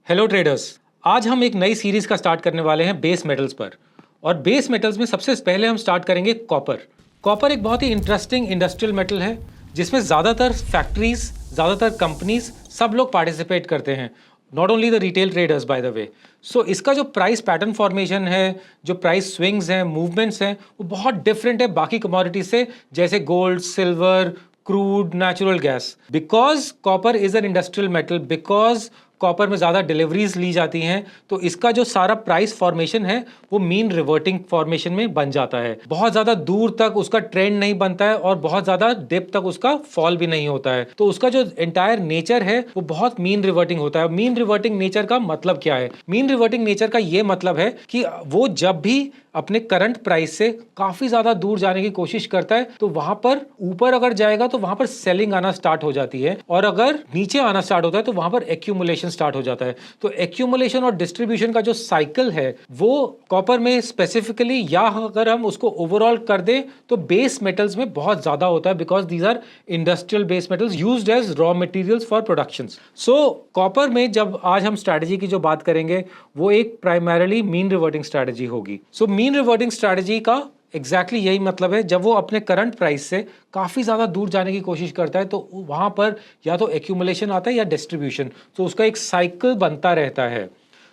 Hello traders. आज हम एक नई सीरीज का स्टार्ट करने वाले हैं बेस मेटल्स पर। और बेस मेटल्स में सबसे पहले हम स्टार्ट करेंगे कॉपर। कॉपर एक बहुत ही इंटरेस्टिंग इंडस्ट्रियल मेटल है जिसमें ज़्यादातर फैक्ट्रीज, ज़्यादातर कंपनीज, सब लोग पार्टिसिपेट करते हैं, not only the retail traders by the way. So इसका जो प्राइस पैटर्न फॉर्मेशन है, जो प्राइस स्विंग्स हैं, मूवमेंट्स हैं, वो बहुत डिफरेंट है बाकी कमोडिटीज से, जैसे gold, silver, crude, natural gas. Because copper is an industrial metal, because copper में ज़्यादा डिलीवरीज ली जाती हैं, तो इसका जो सारा प्राइस फॉर्मेशन है वो मीन रिवर्टिंग फॉर्मेशन में बन जाता है। बहुत ज़्यादा दूर तक उसका ट्रेंड नहीं बनता है और बहुत ज़्यादा डेप्थ तक उसका फॉल भी नहीं होता है। तो उसका जो एंटायर नेचर है वो बहुत मीन रिवर्टिंग होता है। मीन रिवर्टिंग नेचर का मतलब क्या है? मीन रिवर्टिंग नेचर का ये मतलब है कि वो जब भी अपने करंट प्राइस से काफी ज्यादा दूर जाने की कोशिश करता है तो वहां पर ऊपर अगर जाएगा तो वहां पर सेलिंग आना स्टार्ट हो जाती है, और अगर नीचे आना स्टार्ट होता है तो वहां पर एक्यूमुलेशन स्टार्ट हो जाता है। तो एक्यूमुलेशन और डिस्ट्रीब्यूशन का जो साइकिल है वो कॉपर में स्पेसिफिकली, या अगर हम उसको ओवरऑल कर दें तो बेस मेटल्स में बहुत ज्यादा होता है, because these are industrial base metals used as raw materials for production. So copper में जब आज हम स्ट्रैटेजी की जो बात करेंगे वो एक प्राइमरीली मीन रिवर्टिंग स्ट्रैटेजी होगी। सो मीन रिवर्टिंग स्ट्रैटेजी का एग्जैक्टली यही मतलब है, जब वो अपने करंट प्राइस से काफ़ी ज़्यादा दूर जाने की कोशिश करता है तो वहाँ पर या तो एक्यूमुलेशन आता है या डिस्ट्रीब्यूशन। तो उसका एक साइकिल बनता रहता है।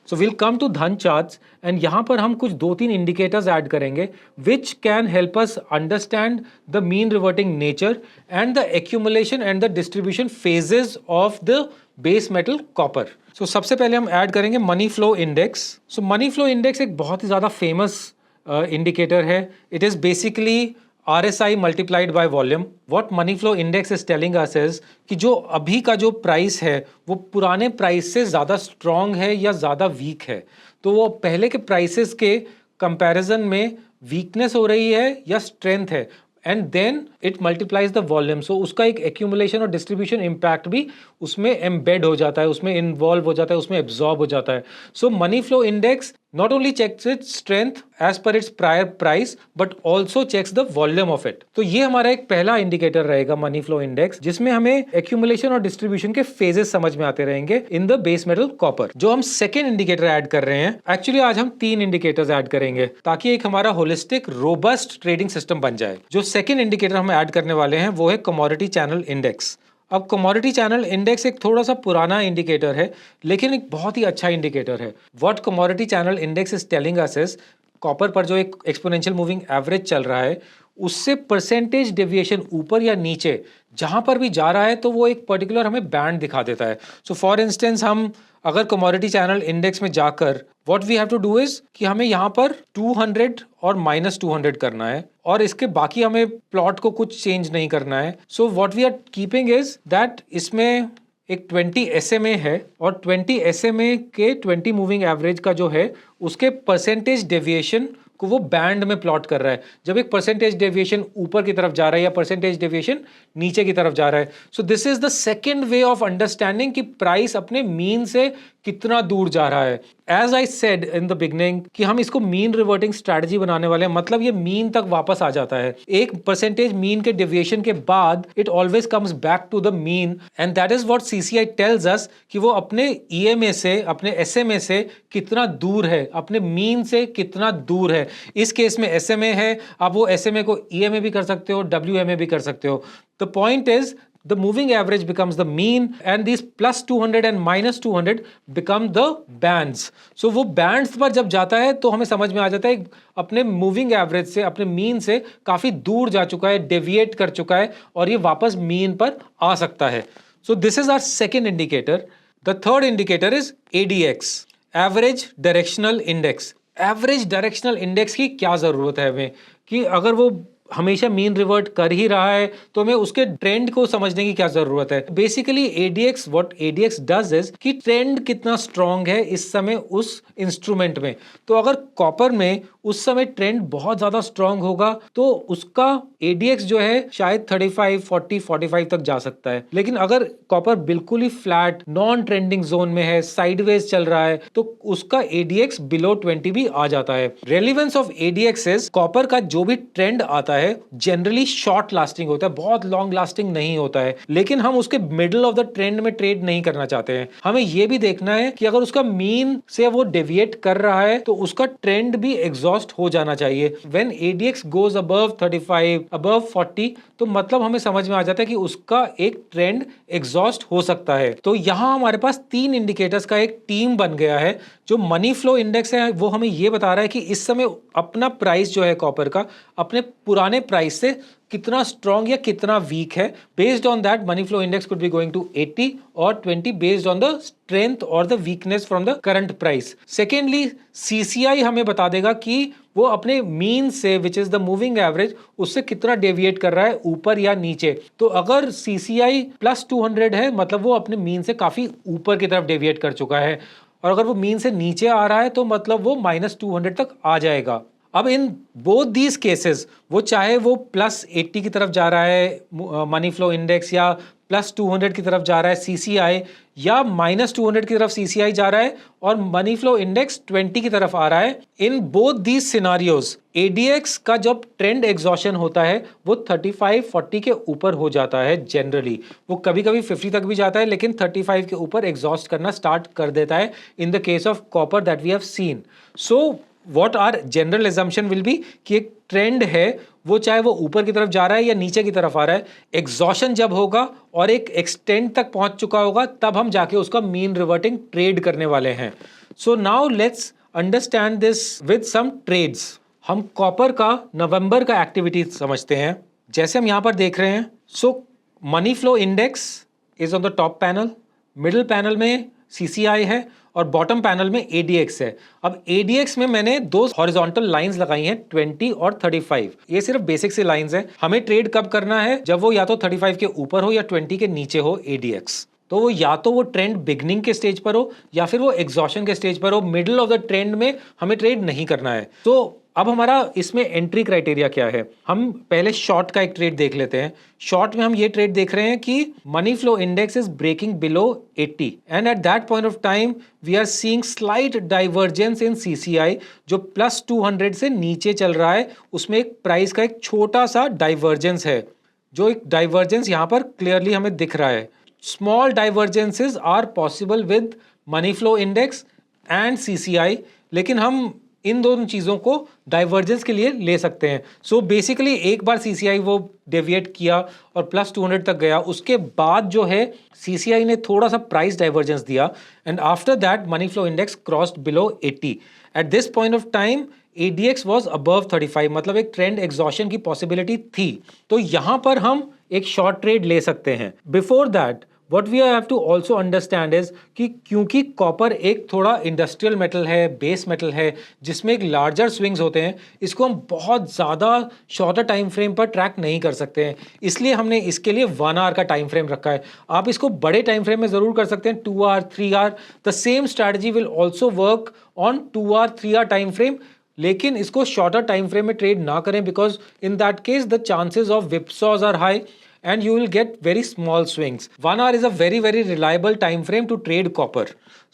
So will come to Dhan charts and यहाँ पर हम कुछ 2-3 इंडिकेटर्स ऐड करेंगे which can help us understand the mean reverting nature and the accumulation and the distribution phases of the base metal copper. So सबसे पहले हम ऐड करेंगे money flow index. So money flow index एक बहुत ही ज़्यादा फेमस इंडिकेटर है। It is basically RSI multiplied by volume. What money flow index is telling us is कि जो अभी का जो प्राइस है वो पुराने प्राइस से ज़्यादा स्ट्रॉन्ग है या ज़्यादा वीक है। तो वो पहले के प्राइसेस के कंपैरिजन में वीकनेस हो रही है या स्ट्रेंथ है, and then it multiplies the volume. So उसका एक एक्यूमुलेशन और डिस्ट्रीब्यूशन इम्पैक्ट भी उसमें एम्बेड हो जाता है, उसमें इन्वॉल्व हो जाता है, उसमें एब्जॉर्ब हो जाता है। So money flow index not only checks its strength as per its prior price but also checks the volume of it। तो ये हमारा एक पहला इंडिकेटर रहेगा मनी फ्लो इंडेक्स, जिसमें हमें एक्यूमुलेशन और डिस्ट्रीब्यूशन के फेजेस समझ में आते रहेंगे in the base metal copper. जो हम सेकेंड इंडिकेटर ऐड कर रहे हैं, एक्चुअली आज हम 3 इंडिकेटर्स ऐड करेंगे ताकि एक हमारा होलिस्टिक रोबस्ट ट्रेडिंग सिस्टम बन जाए। जो सेकेंड इंडिकेटर हम ऐड करने वाले हैं वो है कमोडिटी चैनल इंडेक्स। अब कमोडिटी चैनल इंडेक्स एक थोड़ा सा पुराना इंडिकेटर है लेकिन एक बहुत ही अच्छा इंडिकेटर है। What commodity channel index is telling us is copper पर जो एक एक्सपोनेंशियल मूविंग एवरेज चल रहा है उससे परसेंटेज डेविएशन ऊपर या नीचे जहां पर भी जा रहा है तो वो एक पर्टिकुलर हमें बैंड दिखा देता है। सो फॉर इंस्टेंस हम अगर कमोडिटी चैनल इंडेक्स में जाकर what we have to do is कि हमें यहाँ पर 200 और -200 करना है और इसके बाकी हमें प्लॉट को कुछ चेंज नहीं करना है। So what we are keeping is that इसमें एक 20 SMA है और 20 SMA के 20 मूविंग एवरेज का जो है उसके परसेंटेज डेविएशन को वो बैंड में प्लॉट कर रहा है। जब एक परसेंटेज डेविएशन ऊपर की तरफ जा रहा है या परसेंटेज डेविएशन नीचे की तरफ जा रहा है, so this is the second way of understanding कि प्राइस अपने मीन से कितना दूर जा रहा है। As I said in the beginning कि हम इसको मीन रिवर्टिंग स्ट्रैटेजी बनाने वाले हैं, मतलब ये मीन तक वापस आ जाता है। एक परसेंटेज मीन के डेविएशन के बाद it always comes back to the mean, and that is what CCI tells us कि वो अपने EMA से, अपने SMA से कितना दूर है, अपने मीन से कितना दूर है। इस केस में SMA है, आप वो SMA को EMA भी कर सकते हो, WMA भी कर सकते हो। The point is the moving average becomes the mean and these +200 and -200 become the bands। so वो bands पर जब जाता है तो हमें समझ में आ जाता है अपने moving average से, अपने mean से काफी दूर जा चुका है, deviate कर चुका है और ये वापस mean पर आ सकता है। so this is our second indicator। the third indicator is ADX, average directional index। average directional index की क्या जरूरत है हमें कि अगर वो हमेशा मीन रिवर्ट कर ही रहा है तो हमें उसके ट्रेंड को समझने की क्या जरूरत है। Basically ADX, what ADX does is कि ट्रेंड कितना स्ट्रांग है इस समय उस इंस्ट्रूमेंट में। तो अगर कॉपर में उस समय ट्रेंड बहुत ज्यादा स्ट्रांग होगा तो उसका ADX जो है शायद 35, 40, 45 तक जा सकता है। लेकिन अगर कॉपर बिल्कुल ही फ्लैट नॉन ट्रेंडिंग जोन में है, साइडवेज चल रहा है, तो उसका ADX बिलो 20 भी आ जाता है। Relevance of ADX is copper का जो भी ट्रेंड आता है जनरली शॉर्ट लास्टिंग होता है, बहुत लॉन्ग लास्टिंग नहीं होता है, लेकिन हम उसके मिडल ऑफ द ट्रेंड में ट्रेड नहीं करना चाहते हैं। हमें यह भी देखना है कि अगर उसका मीन से वो डेविएट कर रहा है तो उसका ट्रेंड भी एग्जॉस्ट हो जाना चाहिए। When ADX goes above 35, above 40, तो मतलब हमें समझ में आ जाता है कि उसका एक ट्रेंड एग्जॉस्ट हो सकता है। तो यहां हमारे पास 3 इंडिकेटर्स का एक टीम बन गया है। जो मनी फ्लो इंडेक्स है वो हमें यह बता रहा है कि इस समय अपना प्राइस जो है कॉपर का अपने पुराने प्राइस से कितना स्ट्रॉन्ग या कितना वीक है। Based on that money flow index could be going to 80 और 20 बेस्ड ऑन द स्ट्रेंथ और the weakness from the current price. Secondly CCI हमें बता देगा कि वो अपने मीन से which is the moving average उससे कितना डेविएट कर रहा है ऊपर या नीचे। तो अगर CCI प्लस 200 है मतलब वो अपने मीन से काफी ऊपर की तरफ डेविएट कर चुका है, और अगर वो मीन से नीचे आ रहा है तो मतलब वो -200 तक आ जाएगा। अब इन बोथ दीज केसेस वो चाहे वो +80 की तरफ जा रहा है मनी फ्लो इंडेक्स या +200 की तरफ जा रहा है CCI या -200 की तरफ CCI जा रहा है और मनी फ्लो इंडेक्स 20 की तरफ आ रहा है, in both these scenarios ADX का जब ट्रेंड एग्जॉशन होता है वो 35-40 के ऊपर हो जाता है। जनरली वो कभी कभी 50 तक भी जाता है लेकिन 35 के ऊपर एग्जॉस्ट करना स्टार्ट कर देता है in the case of copper that we have seen. So what are general assumption will be कि एक ट्रेंड है वो चाहे वो ऊपर की तरफ जा रहा है या नीचे की तरफ आ रहा है, एग्जॉशन जब होगा और एक एक्सटेंट तक पहुंच चुका होगा तब हम जाके उसका मीन रिवर्टिंग ट्रेड करने वाले हैं। So now let's understand this with some trades. हम कॉपर का नवंबर का एक्टिविटी समझते हैं। जैसे हम यहां पर देख रहे हैं, so money flow index is on the top panel, middle panel में CCI है और बॉटम पैनल में ADX है। अब ADX में मैंने 2 हॉरिजॉन्टल लाइंस लगाई हैं 20 और 35। ये सिर्फ बेसिक से लाइंस हैं। हमें ट्रेड कब करना है, जब वो या तो 35 के ऊपर हो या 20 के नीचे हो ADX। तो वो या तो वो ट्रेंड बिगनिंग के स्टेज पर हो या फिर वो एग्जॉशन के स्टेज पर हो, मिडिल ऑफ द ट्रेंड में हमें ट्रेड नहीं करना है। तो अब हमारा इसमें एंट्री क्राइटेरिया क्या है, हम पहले शॉर्ट का एक ट्रेड देख लेते हैं। शॉर्ट में हम ये ट्रेड देख रहे हैं कि money flow index is breaking below 80 and at that point of time we are seeing slight divergence in CCI जो +200 से नीचे चल रहा है। उसमें एक प्राइस का एक छोटा सा डाइवर्जेंस है, जो एक डाइवर्जेंस यहाँ पर क्लियरली हमें दिख रहा है। Small divergences are possible with money flow index and CCI, लेकिन हम इन दोनों चीज़ों को डाइवर्जेंस के लिए ले सकते हैं। सो बेसिकली एक बार CCI वो डेविएट किया और +200 तक गया, उसके बाद जो है CCI ने थोड़ा सा प्राइस डाइवर्जेंस दिया and after that money flow index crossed below 80। At this point of time ADX was above 35, मतलब एक ट्रेंड एग्जॉशन की पॉसिबिलिटी थी। तो यहां पर हम एक शॉर्ट ट्रेड ले सकते हैं। Before that what we have to also understand is कि क्योंकि कॉपर एक थोड़ा इंडस्ट्रियल मेटल है, बेस मेटल है, जिसमें एक लार्जर स्विंग्स होते हैं, इसको हम बहुत ज़्यादा शॉर्टर टाइम फ्रेम पर ट्रैक नहीं कर सकते हैं। इसलिए हमने इसके लिए 1 आवर का टाइम फ्रेम रखा है। आप इसको बड़े टाइम फ्रेम में ज़रूर कर सकते हैं, 2 hour, 3 hour. The same strategy will also work on 2 hour, 3 hour time frame, लेकिन इसको शॉर्टर टाइम फ्रेम में ट्रेड ना करें because in that case the chances of whipsaws are high and you will get very small swings. 1 hour is a very reliable time frame to trade copper.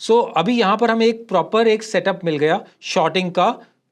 So अभी यहाँ पर हमें एक proper एक setup मिल गया shorting का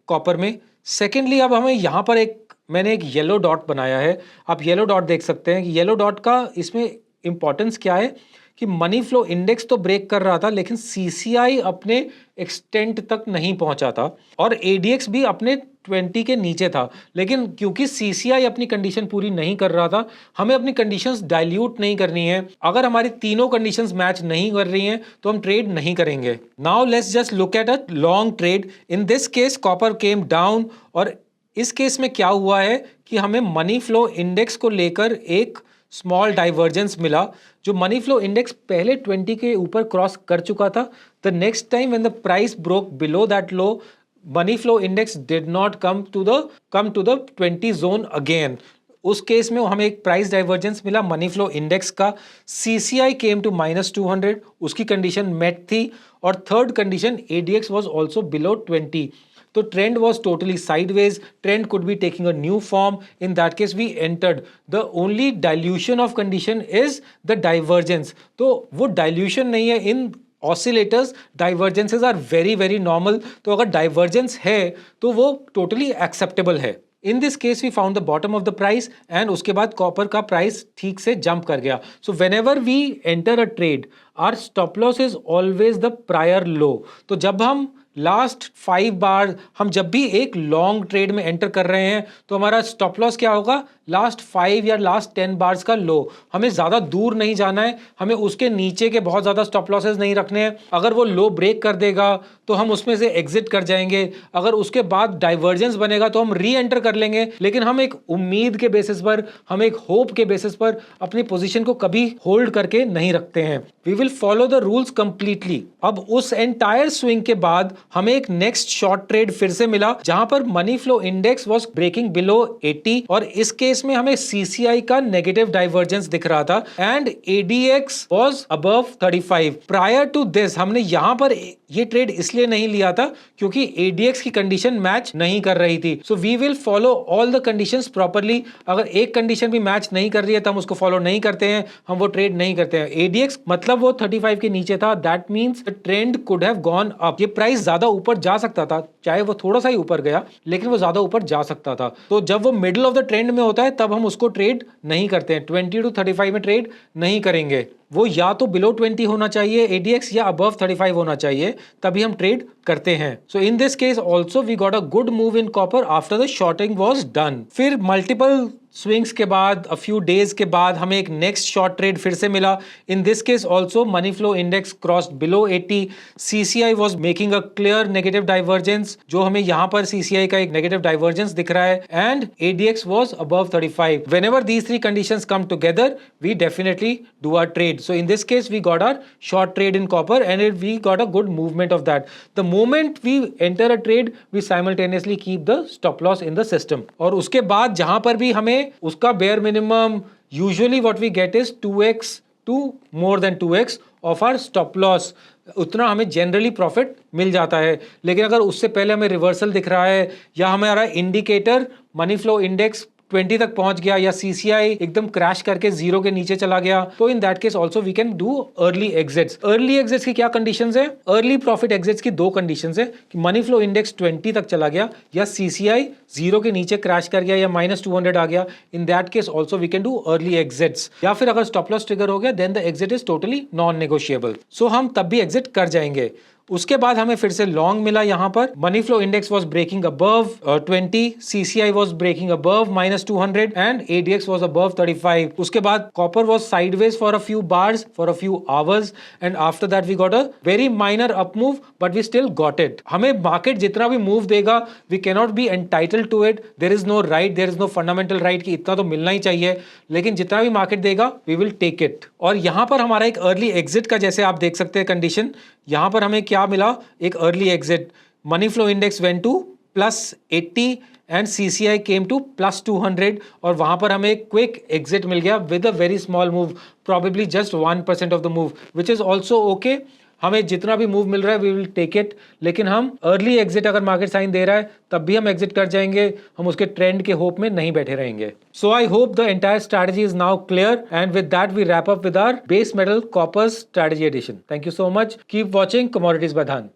copper में। Secondly अब हमें यहाँ पर मैंने एक येलो डॉट बनाया है। आप येलो डॉट देख सकते हैं कि येलो डॉट का इसमें इंपॉर्टेंस क्या है कि मनी फ्लो इंडेक्स तो ब्रेक कर रहा था लेकिन CCI अपने एक्सटेंट तक नहीं पहुंचा था और ADX भी अपने 20 के नीचे था। लेकिन क्योंकि CCI अपनी कंडीशन पूरी नहीं कर रहा था, हमें अपनी कंडीशंस डाइल्यूट नहीं करनी है। अगर हमारी तीनों कंडीशंस मैच नहीं कर रही हैं तो हम ट्रेड नहीं करेंगे। Now let's just look at a long trade. In this case copper came down और इस केस में क्या हुआ है कि हमें मनी फ्लो इंडेक्स को लेकर एक स्मॉल डाइवर्जेंस मिला। जो मनी फ्लो इंडेक्स पहले 20 के ऊपर क्रॉस कर चुका था, the next time when the price broke below that low, money flow index did not come to the 20 zone again. उस केस में हमें एक प्राइस डाइवर्जेंस मिला मनी फ्लो इंडेक्स का। CCI केम टू -200, उसकी कंडीशन मेट थी। और third condition ADX was also below 20। तो trend was totally sideways, trend could be taking a new form. In that case we entered. The only dilution of condition is the divergence. तो वो dilution नहीं है in oscillators, divergences are very normal. तो अगर डाइवर्जेंस है तो वो टोटली एक्सेप्टेबल है। In this case we found the bottom of the price and उसके बाद कॉपर का प्राइस ठीक से जंप कर गया. So whenever we enter a trade our stop loss is always the prior low. तो जब हम लास्ट 5 बार हम जब भी एक लॉन्ग ट्रेड में एंटर कर रहे हैं तो हमारा स्टॉप लॉस क्या होगा, लास्ट 5 या लास्ट 10 बार्स का लो. हमें ज़्यादा दूर नहीं जाना है, हमें उसके नीचे के बहुत ज़्यादा स्टॉप लॉसेस नहीं रखने हैं. अगर वो लो ब्रेक कर देगा तो हम उसमें से एग्जिट कर जाएंगे. अगर उसके बाद डाइवर्जेंस बनेगा तो हम री एंटर कर लेंगे. लेकिन हम एक उम्मीद के बेसिस पर, हम एक होप के बेसिस पर अपनी पोजीशन को कभी होल्ड करके नहीं रखते हैं. We will follow the rules completely. अब उस एंटायर स्विंग के बाद हमें एक नेक्स्ट शॉर्ट ट्रेड फिर से मिला जहां पर money flow index was breaking below 80 और इस केस में हमें सीसीआई का नेगेटिव डाइवर्जेंस दिख रहा था and ADX was above 35. Prior to this हमने यहां पर ये ट्रेड इसलिए नहीं लिया था क्योंकि एडीएक्स की कंडीशन मैच नहीं कर रही थी. So we will follow all the conditions properly. अगर एक कंडीशन भी मैच नहीं कर रही है तो हम उसको फॉलो नहीं करते हैं, हम वो ट्रेड नहीं करते हैं. एडीएक्स मतलब वो 35 के नीचे था, that means the trend could have gone up. ये प्राइस ज्यादा ऊपर जा सकता था, चाहे वो थोड़ा सा ही ऊपर गया लेकिन वो ज्यादा ऊपर जा सकता था. तो जब वो मिडिल ऑफ द ट्रेंड में होता है तब हम उसको ट्रेड नहीं करते हैं. 20 to 35 में ट्रेड नहीं करेंगे. वो या तो बिलो 20 होना चाहिए एडीएक्स या अबव 35 होना चाहिए, तभी हम ट्रेड करते हैं. So in this case also we got a good move in copper after the shorting was done. फिर मल्टीपल स्विंग्स के बाद, अ फ्यू डेज के बाद हमें एक नेक्स्ट शॉर्ट ट्रेड फिर से मिला. इन this case also money flow index crossed below 80. CCI was making a clear negative divergence, जो हमें यहां पर सीसीआई का एक नेगेटिव डाइवर्जेंस दिख रहा है and ADX was above 35. Whenever these three conditions come together we definitely do our trade. So in this case we got our short trade in copper and we got a good movement of that. The moment we enter a trade we simultaneously keep the stop loss in the system. और उसके बाद जहां पर भी हमें उसका bare minimum usually what we get is 2x to more than 2x of our stop loss. उतना हमें जनरली प्रॉफिट मिल जाता है. लेकिन अगर उससे पहले हमें रिवर्सल दिख रहा है या हमारा इंडिकेटर मनी फ्लो इंडेक्स 20 तक पहुंच गया या सीसीआई एकदम क्रैश करके 0 के नीचे चला गया, तो in that case also we can do early exits. Early exits की क्या कंडीशंस है? अर्ली प्रॉफिट एग्जिट्स की 2 कंडीशंस है कि मनी फ्लो इंडेक्स 20 तक चला गया या सीसीआई 0 के नीचे क्रैश कर गया या -200 आ गया. In that case also we can do early exits. या फिर अगर स्टॉप लॉस ट्रिगर हो गया then the exit is totally non negotiable. So हम तब भी एग्जिट कर जाएंगे. उसके बाद हमें फिर से लॉन्ग मिला. यहां पर money flow index was breaking above 20, CCI was breaking above -200 and ADX was above 35. उसके बाद copper was sideways for a few bars for a few hours and after that we got a very minor up move but we still got it. हमें market जितना भी move देगा we can not be entitled to it. There is no right, there is no fundamental right कि इतना तो मिलना ही चाहिए, लेकिन जितना भी मार्केट देगा वी विल टेक इट. और यहां पर हमारा एक अर्ली एग्जिट का, जैसे आप देख सकते हैं कंडीशन, यहां पर हमें क्या मिला? एक early exit. Money flow index went to +80 and CCI came to +200 और वहां पर हमें एक क्विक एग्जिट मिल गया with a very small move, probably just 1% of the move, which is also okay. हमें जितना भी मूव मिल रहा है वी विल टेक इट. लेकिन हम अर्ली एग्जिट अगर मार्केट साइन दे रहा है तब भी हम एग्जिट कर जाएंगे, हम उसके ट्रेंड के होप में नहीं बैठे रहेंगे. So I hope the entire strategy is now clear and with that we wrap up with our base metal copper strategy edition. Thank you so much. Keep watching commodities by Dhan.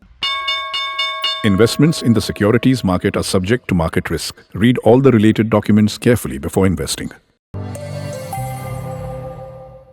Investments in the securities market are subject to market risk. Read all the related documents carefully before investing.